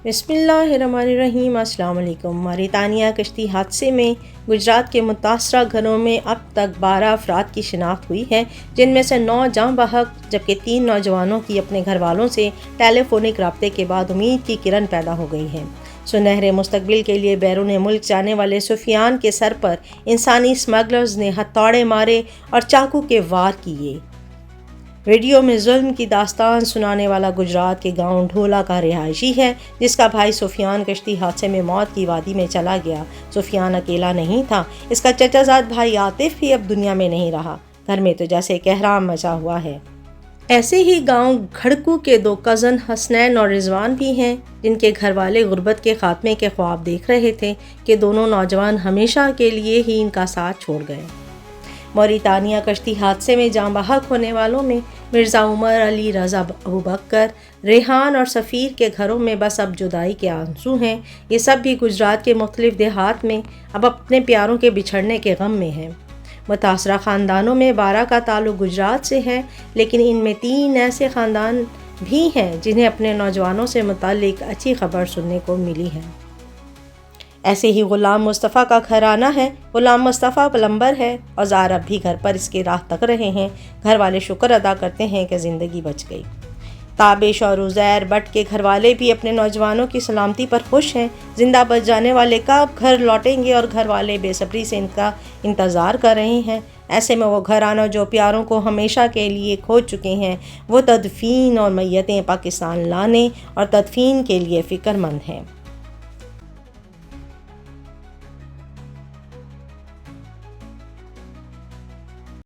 بسم اللہ الرحمن الرحیم۔ السلام علیکم۔ موریطانیہ کشتی حادثے میں گجرات کے متاثرہ گھروں میں اب تک 12 افراد کی شناخت ہوئی ہے، جن میں سے 9 جاں بحق جبکہ 3 نوجوانوں کی اپنے گھر والوں سے ٹیلی فونک رابطے کے بعد امید کی کرن پیدا ہو گئی ہے۔ سنہرے مستقبل کے لیے بیرون ملک جانے والے سفیان کے سر پر انسانی اسمگلرز نے ہتھوڑے مارے اور چاقو کے وار کیے۔ ویڈیو میں ظلم کی داستان سنانے والا گجرات کے گاؤں ڈھولا کا رہائشی ہے، جس کا بھائی سفیان کشتی حادثے میں موت کی وادی میں چلا گیا۔ سفیان اکیلا نہیں تھا، اس کا چچا زاد بھائی عاطف بھی اب دنیا میں نہیں رہا۔ گھر میں تو جیسے کہرام مچا ہوا ہے۔ ایسے ہی گاؤں گھڑکو کے 2 کزن حسنین اور رضوان بھی ہیں، جن کے گھر والے غربت کے خاتمے کے خواب دیکھ رہے تھے کہ دونوں نوجوان ہمیشہ کے لیے ہی ان کا ساتھ چھوڑ گئے۔ موریطانیہ کشتی حادثے میں جاں بحق ہونے والوں میں مرزا عمر، علی رضا ابوبکر، ریحان اور سفیر کے گھروں میں بس اب جدائی کے آنسو ہیں۔ یہ سب بھی گجرات کے مختلف دیہات میں اب اپنے پیاروں کے بچھڑنے کے غم میں ہیں۔ متاثرہ خاندانوں میں 12 کا تعلق گجرات سے ہے، لیکن ان میں 3 ایسے خاندان بھی ہیں جنہیں اپنے نوجوانوں سے متعلق اچھی خبر سننے کو ملی ہے۔ ایسے ہی غلام مصطفیٰ کا گھرانہ ہے۔ غلام مصطفیٰ پلمبر ہے، اوزار اب بھی گھر پر اس کے راہ تک رہے ہیں۔ گھر والے شکر ادا کرتے ہیں کہ زندگی بچ گئی۔ تابش اور عزیر بٹ کے گھر والے بھی اپنے نوجوانوں کی سلامتی پر خوش ہیں۔ زندہ بچ جانے والے کب گھر لوٹیں گے اور گھر والے بے صبری سے ان کا انتظار کر رہے ہیں۔ ایسے میں وہ گھرانہ جو پیاروں کو ہمیشہ کے لیے کھو چکے ہیں، وہ تدفین اور میتیں پاکستان لانے اور تدفین کے لیے فکر مند ہیں۔